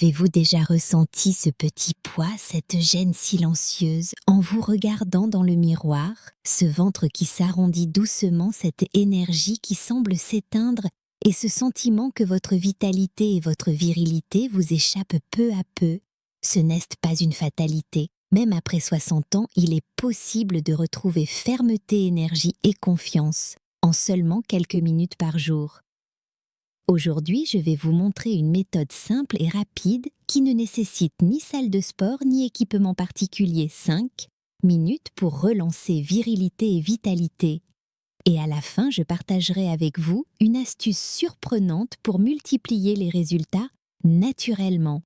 Avez-vous déjà ressenti ce petit poids, cette gêne silencieuse, en vous regardant dans le miroir, ce ventre qui s'arrondit doucement, cette énergie qui semble s'éteindre et ce sentiment que votre vitalité et votre virilité vous échappent peu à peu? Ce n'est pas une fatalité. Même après 60 ans, il est possible de retrouver fermeté, énergie et confiance en seulement quelques minutes par jour. Aujourd'hui, je vais vous montrer une méthode simple et rapide qui ne nécessite ni salle de sport ni équipement particulier. 5 minutes pour relancer virilité et vitalité. Et à la fin, je partagerai avec vous une astuce surprenante pour multiplier les résultats naturellement.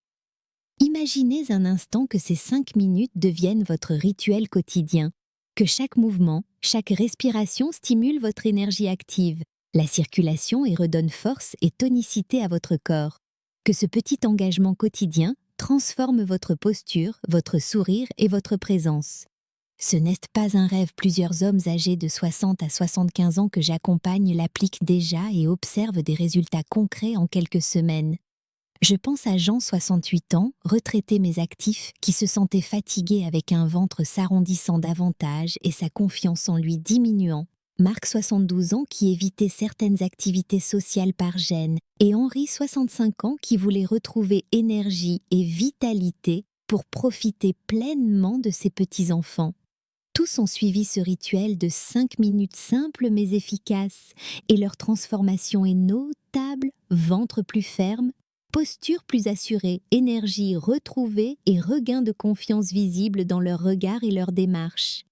Imaginez un instant que ces 5 minutes deviennent votre rituel quotidien, que chaque mouvement, chaque respiration stimule votre énergie active, la circulation et redonne force et tonicité à votre corps, que ce petit engagement quotidien transforme votre posture, votre sourire et votre présence. Ce n'est pas un rêve, plusieurs hommes âgés de 60 à 75 ans que j'accompagne l'appliquent déjà et observent des résultats concrets en quelques semaines. Je pense à Jean, 68 ans, retraité mais actif, qui se sentait fatigué avec un ventre s'arrondissant davantage et sa confiance en lui diminuant. Marc, 72 ans, qui évitait certaines activités sociales par gêne. Et Henri, 65 ans, qui voulait retrouver énergie et vitalité pour profiter pleinement de ses petits-enfants. Tous ont suivi ce rituel de 5 minutes simples mais efficaces, et leur transformation est notable, ventre plus ferme, posture plus assurée, énergie retrouvée et regain de confiance visible dans leur regard et leur démarche.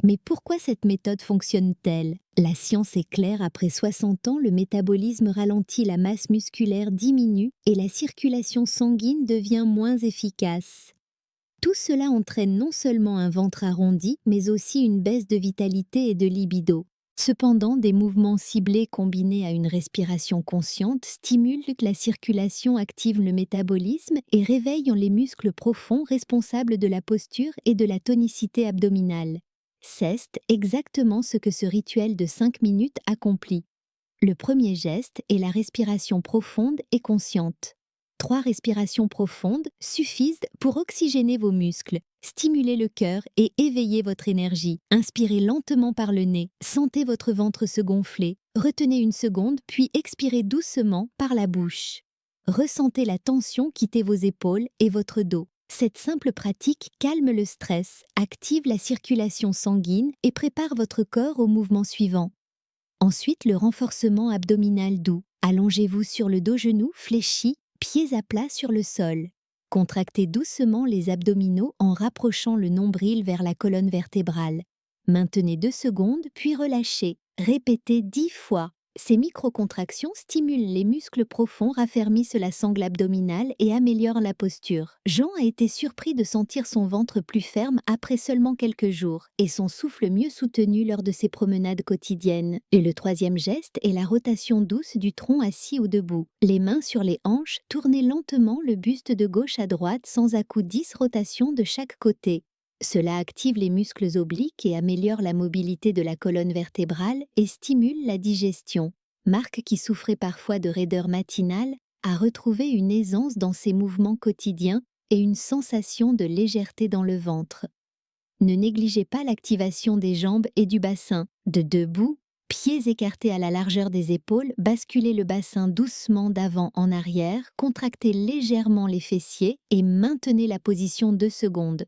Mais pourquoi cette méthode fonctionne-t-elle? La science est claire, après 60 ans, le métabolisme ralentit, la masse musculaire diminue et la circulation sanguine devient moins efficace. Tout cela entraîne non seulement un ventre arrondi, mais aussi une baisse de vitalité et de libido. Cependant, des mouvements ciblés combinés à une respiration consciente stimulent la circulation, activent le métabolisme et réveillent les muscles profonds responsables de la posture et de la tonicité abdominale. C'est exactement ce que ce rituel de 5 minutes accomplit. Le premier geste est la respiration profonde et consciente. 3 respirations profondes suffisent pour oxygéner vos muscles, stimuler le cœur et éveiller votre énergie. Inspirez lentement par le nez, sentez votre ventre se gonfler, retenez une seconde puis expirez doucement par la bouche. Ressentez la tension quitter vos épaules et votre dos. Cette simple pratique calme le stress, active la circulation sanguine et prépare votre corps au mouvement suivant. Ensuite, le renforcement abdominal doux. Allongez-vous sur le dos-genou fléchi, pieds à plat sur le sol. Contractez doucement les abdominaux en rapprochant le nombril vers la colonne vertébrale. Maintenez 2 secondes, puis relâchez. Répétez 10 fois. Ces micro-contractions stimulent les muscles profonds, raffermissent la sangle abdominale et améliorent la posture. Jean a été surpris de sentir son ventre plus ferme après seulement quelques jours et son souffle mieux soutenu lors de ses promenades quotidiennes. Et le troisième geste est la rotation douce du tronc assis ou debout. Les mains sur les hanches, tournez lentement le buste de gauche à droite sans à-coups, 10 rotations de chaque côté. Cela active les muscles obliques et améliore la mobilité de la colonne vertébrale et stimule la digestion. Marc, qui souffrait parfois de raideur matinale, a retrouvé une aisance dans ses mouvements quotidiens et une sensation de légèreté dans le ventre. Ne négligez pas l'activation des jambes et du bassin. De debout, pieds écartés à la largeur des épaules, basculez le bassin doucement d'avant en arrière, contractez légèrement les fessiers et maintenez la position 2 secondes.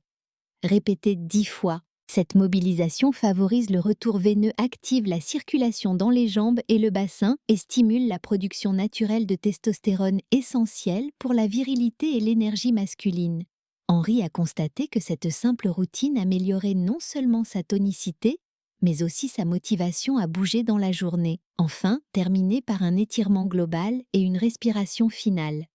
Répétez 10 fois. Cette mobilisation favorise le retour veineux, active la circulation dans les jambes et le bassin et stimule la production naturelle de testostérone essentielle pour la virilité et l'énergie masculine. Henri a constaté que cette simple routine améliorait non seulement sa tonicité, mais aussi sa motivation à bouger dans la journée. Enfin, terminez par un étirement global et une respiration finale.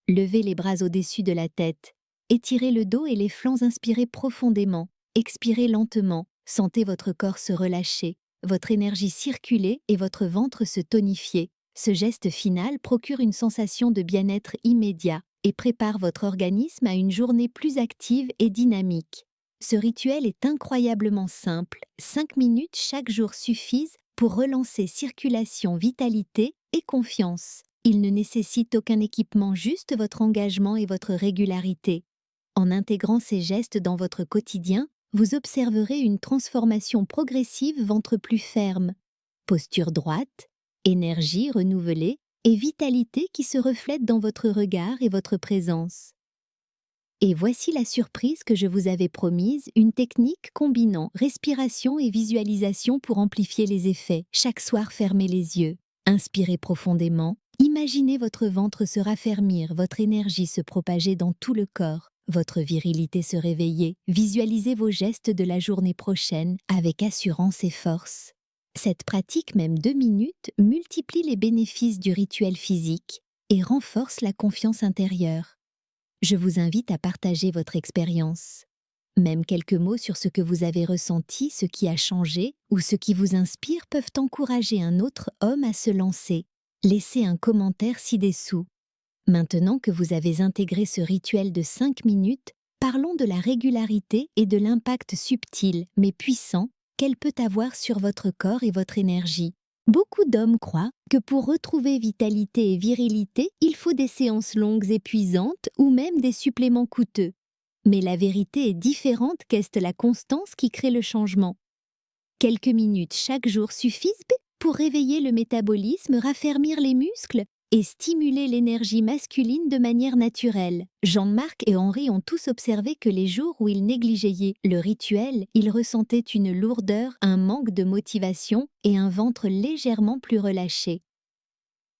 Levez les bras au-dessus de la tête. Étirez le dos et les flancs, inspirez profondément. Expirez lentement. Sentez votre corps se relâcher, votre énergie circuler et votre ventre se tonifier. Ce geste final procure une sensation de bien-être immédiat et prépare votre organisme à une journée plus active et dynamique. Ce rituel est incroyablement simple. 5 minutes chaque jour suffisent pour relancer circulation, vitalité et confiance. Il ne nécessite aucun équipement, juste votre engagement et votre régularité. En intégrant ces gestes dans votre quotidien, vous observerez une transformation progressive, ventre plus ferme, posture droite, énergie renouvelée et vitalité qui se reflètent dans votre regard et votre présence. Et voici la surprise que je vous avais promise, une technique combinant respiration et visualisation pour amplifier les effets. Chaque soir, fermez les yeux, inspirez profondément, imaginez votre ventre se raffermir, votre énergie se propager dans tout le corps, votre virilité se réveiller, visualisez vos gestes de la journée prochaine avec assurance et force. Cette pratique, même 2 minutes, multiplie les bénéfices du rituel physique et renforce la confiance intérieure. Je vous invite à partager votre expérience. Même quelques mots sur ce que vous avez ressenti, ce qui a changé ou ce qui vous inspire peuvent encourager un autre homme à se lancer. Laissez un commentaire ci-dessous. Maintenant que vous avez intégré ce rituel de 5 minutes, parlons de la régularité et de l'impact subtil mais puissant qu'elle peut avoir sur votre corps et votre énergie. Beaucoup d'hommes croient que pour retrouver vitalité et virilité, il faut des séances longues épuisantes ou même des suppléments coûteux. Mais la vérité est différente qu'est la constance qui crée le changement. Quelques minutes chaque jour suffisent pour réveiller le métabolisme, raffermir les muscles et stimuler l'énergie masculine de manière naturelle. Jean-Marc et Henri ont tous observé que les jours où ils négligeaient le rituel, ils ressentaient une lourdeur, un manque de motivation et un ventre légèrement plus relâché.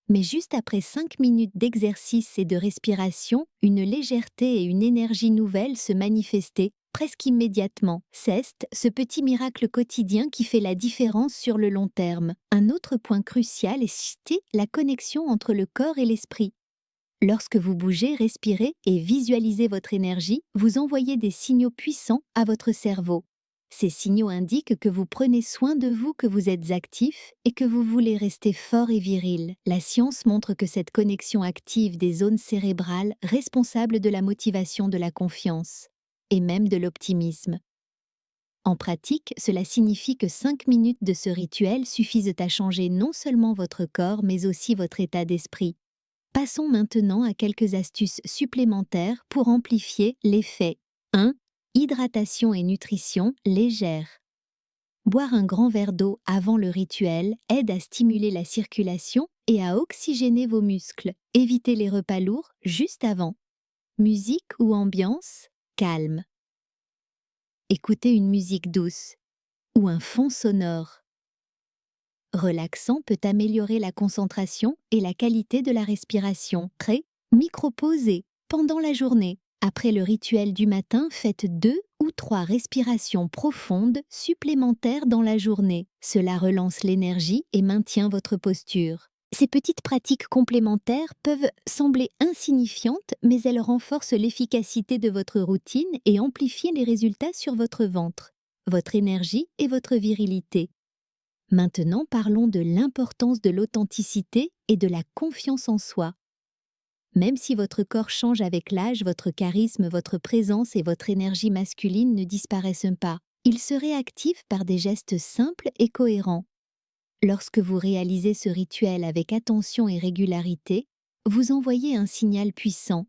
Mais juste après 5 minutes d'exercice et de respiration, une légèreté et une énergie nouvelle se manifestaient presque immédiatement. C'est ce petit miracle quotidien qui fait la différence sur le long terme. Un autre point crucial est la connexion entre le corps et l'esprit. Lorsque vous bougez, respirez et visualisez votre énergie, vous envoyez des signaux puissants à votre cerveau. Ces signaux indiquent que vous prenez soin de vous, que vous êtes actif et que vous voulez rester fort et viril. La science montre que cette connexion active des zones cérébrales responsables de la motivation, de la confiance et même de l'optimisme. En pratique, cela signifie que 5 minutes de ce rituel suffisent à changer non seulement votre corps, mais aussi votre état d'esprit. Passons maintenant à quelques astuces supplémentaires pour amplifier l'effet. 1. Hydratation et nutrition légère. Boire un grand verre d'eau avant le rituel aide à stimuler la circulation et à oxygéner vos muscles. Évitez les repas lourds juste avant. Musique ou ambiance calme. Écoutez une musique douce ou un fond sonore relaxant peut améliorer la concentration et la qualité de la respiration. Micro-posez pendant la journée. Après le rituel du matin, faites 2 ou 3 respirations profondes supplémentaires dans la journée. Cela relance l'énergie et maintient votre posture. Ces petites pratiques complémentaires peuvent sembler insignifiantes, mais elles renforcent l'efficacité de votre routine et amplifient les résultats sur votre ventre, votre énergie et votre virilité. Maintenant, parlons de l'importance de l'authenticité et de la confiance en soi. Même si votre corps change avec l'âge, votre charisme, votre présence et votre énergie masculine ne disparaissent pas. Ils se réactivent par des gestes simples et cohérents. Lorsque vous réalisez ce rituel avec attention et régularité, vous envoyez un signal puissant.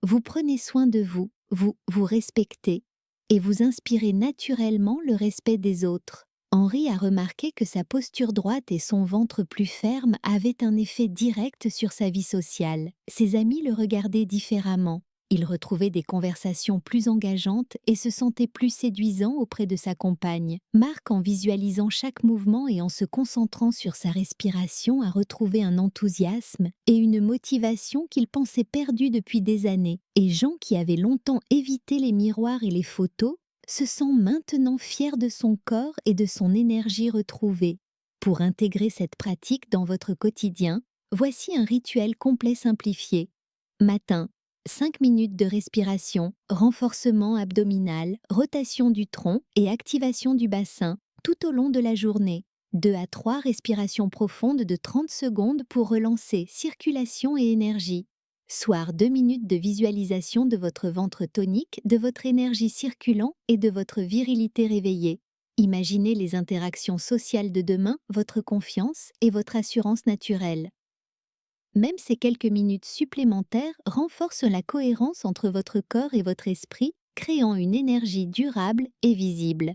Vous prenez soin de vous, vous respectez et vous inspirez naturellement le respect des autres. Henri a remarqué que sa posture droite et son ventre plus ferme avaient un effet direct sur sa vie sociale. Ses amis le regardaient différemment. Il retrouvait des conversations plus engageantes et se sentait plus séduisant auprès de sa compagne. Marc, en visualisant chaque mouvement et en se concentrant sur sa respiration, a retrouvé un enthousiasme et une motivation qu'il pensait perdue depuis des années. Et Jean, qui avait longtemps évité les miroirs et les photos, se sent maintenant fier de son corps et de son énergie retrouvée. Pour intégrer cette pratique dans votre quotidien, voici un rituel complet simplifié. Matin, 5 minutes de respiration, renforcement abdominal, rotation du tronc et activation du bassin tout au long de la journée. 2 à 3 respirations profondes de 30 secondes pour relancer circulation et énergie. Soir, 2 minutes de visualisation de votre ventre tonique, de votre énergie circulant et de votre virilité réveillée. Imaginez les interactions sociales de demain, votre confiance et votre assurance naturelle. Même ces quelques minutes supplémentaires renforcent la cohérence entre votre corps et votre esprit, créant une énergie durable et visible.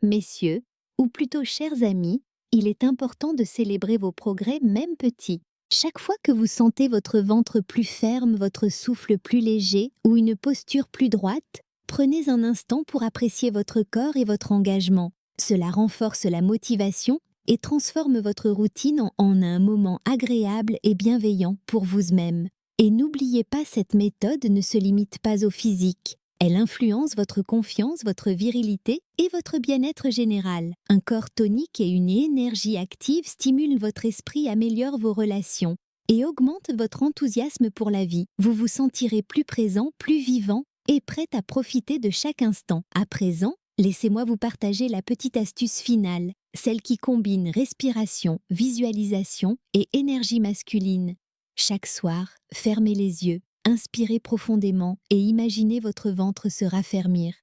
Messieurs, ou plutôt chers amis, il est important de célébrer vos progrès même petits. Chaque fois que vous sentez votre ventre plus ferme, votre souffle plus léger ou une posture plus droite, prenez un instant pour apprécier votre corps et votre engagement. Cela renforce la motivation et transforme votre routine en un moment agréable et bienveillant pour vous-même. Et n'oubliez pas, cette méthode ne se limite pas au physique. Elle influence votre confiance, votre virilité et votre bien-être général. Un corps tonique et une énergie active stimulent votre esprit, améliorent vos relations et augmentent votre enthousiasme pour la vie. Vous vous sentirez plus présent, plus vivant et prêt à profiter de chaque instant. À présent, laissez-moi vous partager la petite astuce finale, celle qui combine respiration, visualisation et énergie masculine. Chaque soir, fermez les yeux. Inspirez profondément et imaginez votre ventre se raffermir.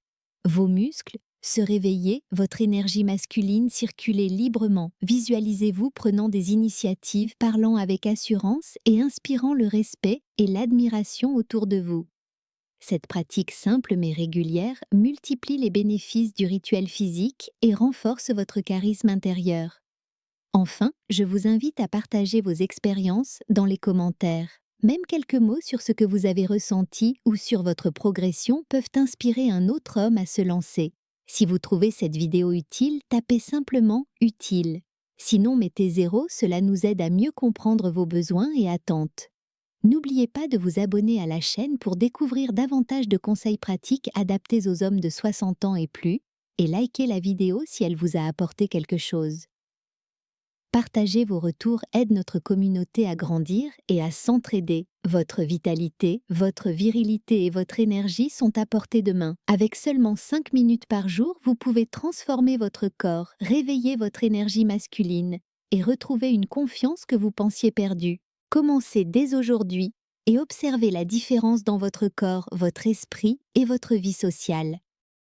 Vos muscles se réveiller, votre énergie masculine circuler librement. Visualisez-vous prenant des initiatives, parlant avec assurance et inspirant le respect et l'admiration autour de vous. Cette pratique simple mais régulière multiplie les bénéfices du rituel physique et renforce votre charisme intérieur. Enfin, je vous invite à partager vos expériences dans les commentaires. Même quelques mots sur ce que vous avez ressenti ou sur votre progression peuvent inspirer un autre homme à se lancer. Si vous trouvez cette vidéo utile, tapez simplement « utile ». Sinon, mettez 0, cela nous aide à mieux comprendre vos besoins et attentes. N'oubliez pas de vous abonner à la chaîne pour découvrir davantage de conseils pratiques adaptés aux hommes de 60 ans et plus, et likez la vidéo si elle vous a apporté quelque chose. Partager vos retours aide notre communauté à grandir et à s'entraider. Votre vitalité, votre virilité et votre énergie sont à portée de main. Avec seulement 5 minutes par jour, vous pouvez transformer votre corps, réveiller votre énergie masculine et retrouver une confiance que vous pensiez perdue. Commencez dès aujourd'hui et observez la différence dans votre corps, votre esprit et votre vie sociale.